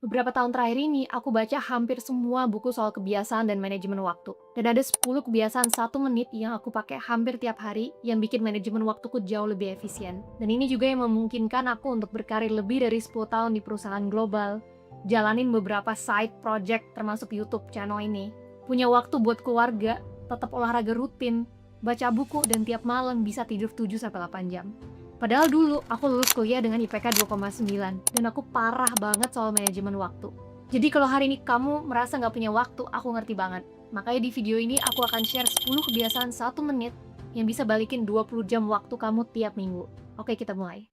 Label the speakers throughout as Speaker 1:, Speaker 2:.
Speaker 1: Beberapa tahun terakhir ini, aku baca hampir semua buku soal kebiasaan dan manajemen waktu. Dan ada 10 kebiasaan 1 menit yang aku pakai hampir tiap hari yang bikin manajemen waktuku jauh lebih efisien. Dan ini juga yang memungkinkan aku untuk berkarir lebih dari 10 tahun di perusahaan global, jalanin beberapa side project termasuk YouTube channel ini, punya waktu buat keluarga, tetap olahraga rutin, baca buku, dan tiap malam bisa tidur 7-8 jam. Padahal dulu aku lulus kuliah dengan IPK 2,9 dan aku parah banget soal manajemen waktu. Jadi kalau hari ini kamu merasa nggak punya waktu, aku ngerti banget. Makanya di video ini aku akan share 10 kebiasaan 1 menit yang bisa balikin 20 jam waktu kamu tiap minggu. Oke, kita mulai.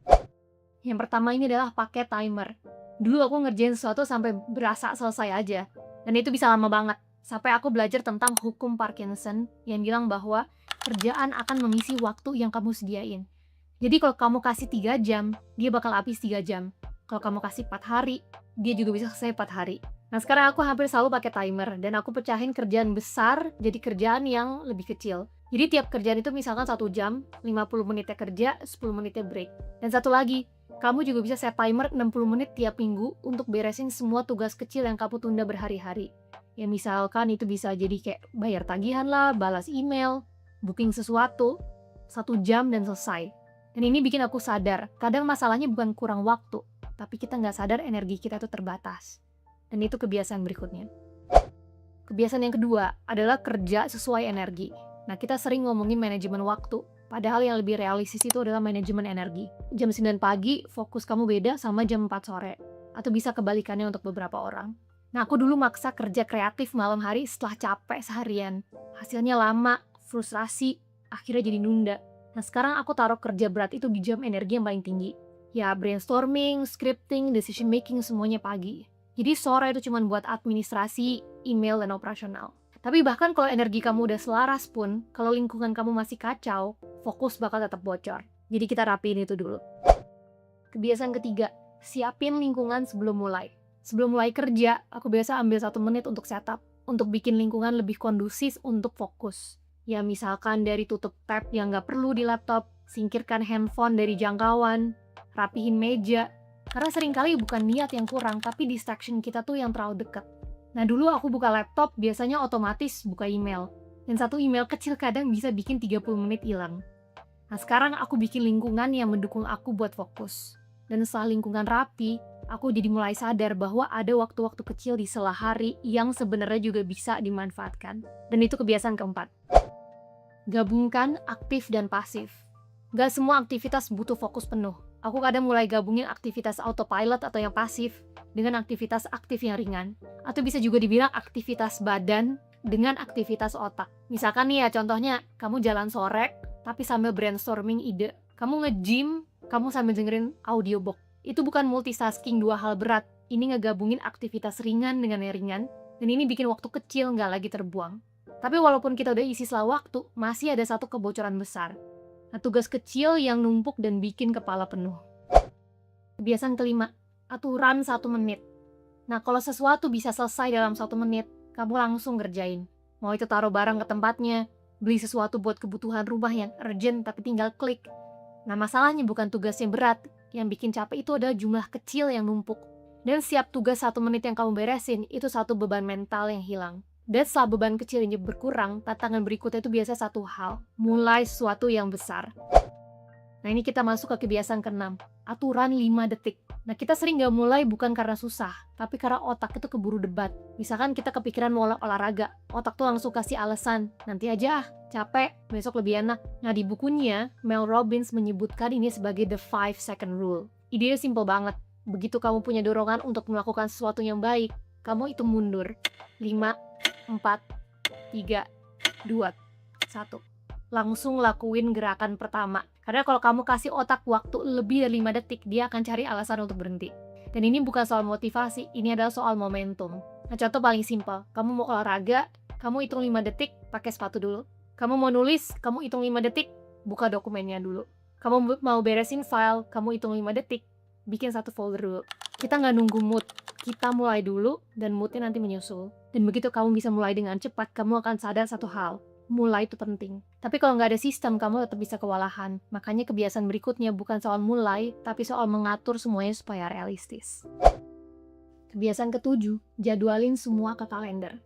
Speaker 1: Yang pertama ini adalah pakai timer. Dulu aku ngerjain sesuatu sampai berasa selesai aja. Dan itu bisa lama banget. Sampai aku belajar tentang hukum Parkinson yang bilang bahwa kerjaan akan mengisi waktu yang kamu sediain. Jadi kalau kamu kasih 3 jam, dia bakal habis 3 jam. Kalau kamu kasih 4 hari, dia juga bisa selesai 4 hari. Nah sekarang aku hampir selalu pakai timer, dan aku pecahin kerjaan besar jadi kerjaan yang lebih kecil. Jadi tiap kerjaan itu misalkan 1 jam, 50 menitnya kerja, 10 menitnya break. Dan satu lagi, kamu juga bisa set timer 60 menit tiap minggu untuk beresin semua tugas kecil yang kamu tunda berhari-hari. Ya misalkan itu bisa jadi kayak bayar tagihan lah, balas email, booking sesuatu, 1 jam dan selesai. Dan ini bikin aku sadar, kadang masalahnya bukan kurang waktu, tapi kita nggak sadar energi kita itu terbatas. Dan itu kebiasaan berikutnya. Kebiasaan yang kedua adalah kerja sesuai energi. Nah, kita sering ngomongin manajemen waktu, padahal yang lebih realistis itu adalah manajemen energi. Jam 9 pagi, fokus kamu beda sama jam 4 sore. Atau bisa kebalikannya untuk beberapa orang. Nah, aku dulu maksa kerja kreatif malam hari setelah capek seharian. Hasilnya lama, frustrasi, akhirnya jadi nunda. Nah sekarang aku taruh kerja berat itu di jam energi yang paling tinggi. Ya brainstorming, scripting, decision making semuanya pagi. Jadi sore itu cuma buat administrasi, email, dan operasional. Tapi bahkan kalau energi kamu udah selaras pun, kalau lingkungan kamu masih kacau, fokus bakal tetap bocor. Jadi kita rapiin itu dulu. Kebiasaan ketiga, siapin lingkungan sebelum mulai. Sebelum mulai kerja, aku biasa ambil 1 menit untuk setup, untuk bikin lingkungan lebih kondusif untuk fokus. Ya misalkan dari tutup tab yang nggak perlu di laptop, singkirkan handphone dari jangkauan, rapihin meja. Karena seringkali bukan niat yang kurang, tapi distraction kita tuh yang terlalu dekat. Nah dulu aku buka laptop, biasanya otomatis buka email. Dan 1 email kecil kadang bisa bikin 30 menit hilang. Nah sekarang aku bikin lingkungan yang mendukung aku buat fokus. Dan setelah lingkungan rapi, aku jadi mulai sadar bahwa ada waktu-waktu kecil di sela hari yang sebenarnya juga bisa dimanfaatkan. Dan itu kebiasaan keempat. Gabungkan aktif dan pasif. Gak semua aktivitas butuh fokus penuh. Aku kadang mulai gabungin aktivitas autopilot atau yang pasif dengan aktivitas aktif yang ringan. Atau bisa juga dibilang aktivitas badan dengan aktivitas otak. Misalkan nih ya contohnya, kamu jalan sore tapi sambil brainstorming ide. Kamu nge-gym, kamu sambil dengerin audiobook. Itu bukan multitasking 2 hal berat. Ini ngegabungin aktivitas ringan dengan yang ringan. Dan ini bikin waktu kecil nggak lagi terbuang. Tapi walaupun kita udah isi sela waktu, masih ada satu kebocoran besar. Nah, tugas kecil yang numpuk dan bikin kepala penuh. Kebiasaan kelima, aturan 1 menit. Nah, kalau sesuatu bisa selesai dalam 1 menit, kamu langsung ngerjain. Mau itu taruh barang ke tempatnya, beli sesuatu buat kebutuhan rumah yang urgent tapi tinggal klik. Nah, masalahnya bukan tugas yang berat, yang bikin capek itu adalah jumlah kecil yang numpuk. Dan setiap tugas 1 menit yang kamu beresin, itu satu beban mental yang hilang. Dan setelah beban kecil ini berkurang, tantangan berikutnya itu biasa 1 hal, mulai sesuatu yang besar. Nah ini kita masuk ke kebiasaan ke-6, aturan 5 detik. Nah kita sering gak mulai bukan karena susah, tapi karena otak itu keburu debat. Misalkan kita kepikiran mau olahraga, otak tuh langsung kasih alasan, nanti aja capek, besok lebih enak. Nah di bukunya, Mel Robbins menyebutkan ini sebagai the 5-second rule. Idenya simple banget, begitu kamu punya dorongan untuk melakukan sesuatu yang baik, kamu itu mundur. 5, 4, 3, 2, 1. Langsung lakuin gerakan pertama. Karena kalau kamu kasih otak waktu lebih dari 5 detik, dia akan cari alasan untuk berhenti. Dan ini bukan soal motivasi, ini adalah soal momentum. Nah contoh paling simpel, kamu mau olahraga, kamu hitung 5 detik, pakai sepatu dulu. Kamu mau nulis, kamu hitung 5 detik, buka dokumennya dulu. Kamu mau beresin file, kamu hitung 5 detik, bikin satu folder dulu. Kita nggak nunggu mood, kita mulai dulu dan moodnya nanti menyusul. Dan begitu kamu bisa mulai dengan cepat, kamu akan sadar satu hal, mulai itu penting. Tapi kalau nggak ada sistem, kamu tetap bisa kewalahan. Makanya kebiasaan berikutnya bukan soal mulai, tapi soal mengatur semuanya supaya realistis. Kebiasaan ketujuh, jadwalin semua ke kalender.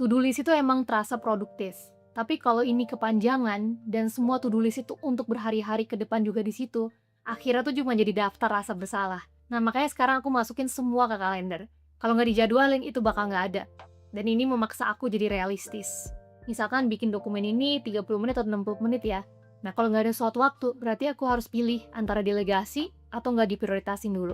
Speaker 1: To-do list itu emang terasa produktif. Tapi kalau ini kepanjangan dan semua to-do list itu untuk berhari-hari ke depan juga di situ, akhirnya tuh cuma jadi daftar rasa bersalah. Nah, makanya sekarang aku masukin semua ke kalender. Kalau nggak dijadwalin, itu bakal nggak ada. Dan ini memaksa aku jadi realistis. Misalkan bikin dokumen ini 30 menit atau 60 menit ya. Nah, kalau nggak ada suatu waktu, berarti aku harus pilih antara delegasi atau nggak diprioritasin dulu.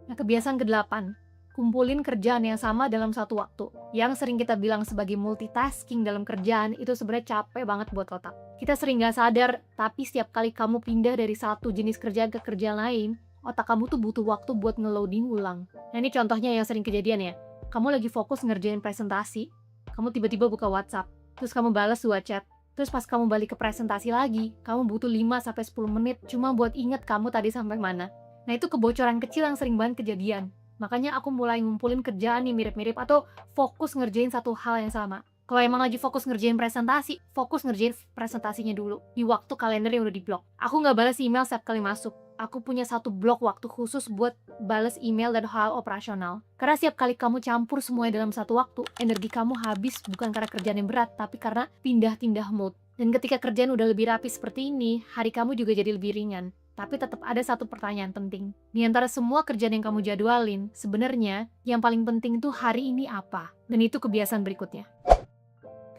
Speaker 1: Nah, kebiasaan ke-8, kumpulin kerjaan yang sama dalam satu waktu. Yang sering kita bilang sebagai multitasking dalam kerjaan itu sebenarnya capek banget buat otak. Kita sering nggak sadar, tapi setiap kali kamu pindah dari satu jenis kerjaan ke kerjaan lain, otak kamu tuh butuh waktu buat nge-loading ulang. Nah, ini contohnya yang sering kejadian ya. Kamu lagi fokus ngerjain presentasi, kamu tiba-tiba buka WhatsApp, terus kamu balas 2 chat. Terus pas kamu balik ke presentasi lagi, kamu butuh 5-10 menit cuma buat inget kamu tadi sampai mana. Nah, itu kebocoran kecil yang sering banget kejadian. Makanya aku mulai ngumpulin kerjaan yang mirip-mirip atau fokus ngerjain satu hal yang sama. Kalau emang lagi fokus ngerjain presentasi, fokus ngerjain presentasinya dulu di waktu kalender yang udah diblok. Aku nggak balas email setiap kali masuk. Aku punya satu blok waktu khusus buat balas email dan hal operasional. Karena setiap kali kamu campur semuanya dalam satu waktu, energi kamu habis bukan karena kerjaan yang berat, tapi karena pindah-pindah mood. Dan ketika kerjaan udah lebih rapi seperti ini, hari kamu juga jadi lebih ringan. Tapi tetap ada satu pertanyaan penting. Di antara semua kerjaan yang kamu jadwalin, sebenarnya yang paling penting itu hari ini apa? Dan itu kebiasaan berikutnya.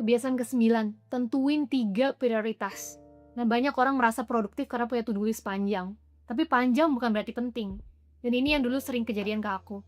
Speaker 1: Kebiasaan ke-9, tentuin 3 prioritas. Nah, banyak orang merasa produktif karena punya to-do list panjang. Tapi panjang bukan berarti penting. Dan ini yang dulu sering kejadian ke aku.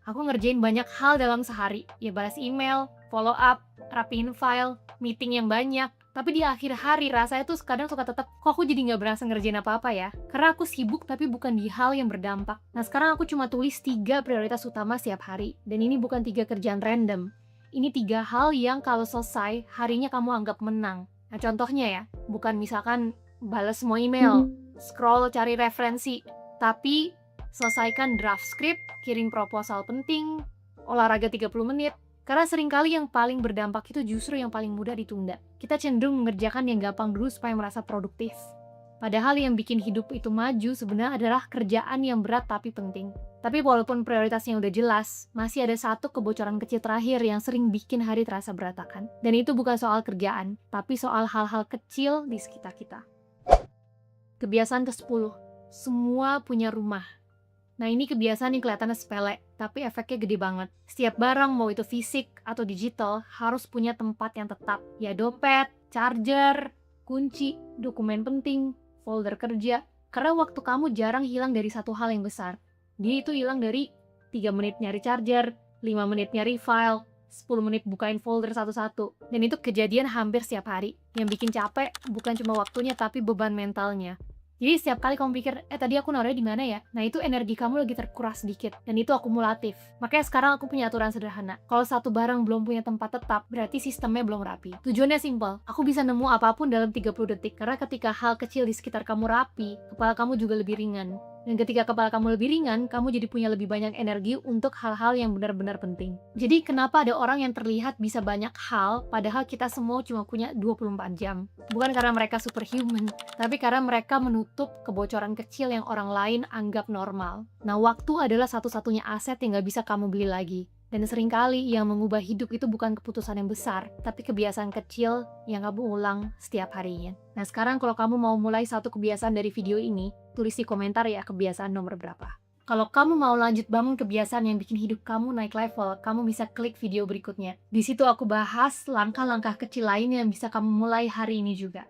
Speaker 1: Aku ngerjain banyak hal dalam sehari. Ya balas email, follow up, rapiin file, meeting yang banyak. Tapi di akhir hari rasanya tuh kadang suka tetap, kok aku jadi nggak berasa ngerjain apa-apa ya? Karena aku sibuk tapi bukan di hal yang berdampak. Nah, sekarang aku cuma tulis 3 prioritas utama setiap hari. Dan ini bukan 3 kerjaan random. Ini 3 hal yang kalau selesai, harinya kamu anggap menang. Nah, contohnya ya, bukan misalkan balas semua email, scroll cari referensi, tapi selesaikan draft script, kirim proposal penting, olahraga 30 menit. Karena seringkali yang paling berdampak itu justru yang paling mudah ditunda. Kita cenderung mengerjakan yang gampang dulu supaya merasa produktif. Padahal yang bikin hidup itu maju sebenarnya adalah kerjaan yang berat tapi penting. Tapi walaupun prioritasnya udah jelas, masih ada satu kebocoran kecil terakhir yang sering bikin hari terasa berantakan. Dan itu bukan soal kerjaan, tapi soal hal-hal kecil di sekitar kita. Kebiasaan ke-10, semua punya rumah. Nah, ini kebiasaan yang kelihatannya sepele, tapi efeknya gede banget. Setiap barang, mau itu fisik atau digital, harus punya tempat yang tetap. Ya dompet, charger, kunci, dokumen penting, folder kerja. Karena waktu kamu jarang hilang dari satu hal yang besar. Dia itu hilang dari 3 menit nyari charger, 5 menit nyari file, 10 menit bukain folder satu-satu. Dan itu kejadian hampir setiap hari. Yang bikin capek bukan cuma waktunya, tapi beban mentalnya. Jadi setiap kali kamu pikir, tadi aku naruhnya di mana ya? Nah, itu energi kamu lagi terkuras sedikit. Dan itu akumulatif. Makanya sekarang aku punya aturan sederhana. Kalau satu barang belum punya tempat tetap, berarti sistemnya belum rapi. Tujuannya simpel. Aku bisa nemu apapun dalam 30 detik. Karena ketika hal kecil di sekitar kamu rapi, kepala kamu juga lebih ringan. Dan ketika kepala kamu lebih ringan, kamu jadi punya lebih banyak energi untuk hal-hal yang benar-benar penting. Jadi kenapa ada orang yang terlihat bisa banyak hal, padahal kita semua cuma punya 24 jam? Bukan karena mereka superhuman, tapi karena mereka menutup kebocoran kecil yang orang lain anggap normal. Nah, waktu adalah satu-satunya aset yang gak bisa kamu beli lagi. Dan seringkali yang mengubah hidup itu bukan keputusan yang besar, tapi kebiasaan kecil yang kamu ulang setiap harinya. Nah, sekarang kalau kamu mau mulai satu kebiasaan dari video ini, tulis di komentar ya kebiasaan nomor berapa. Kalau kamu mau lanjut bangun kebiasaan yang bikin hidup kamu naik level, kamu bisa klik video berikutnya. Di situ aku bahas langkah-langkah kecil lain yang bisa kamu mulai hari ini juga.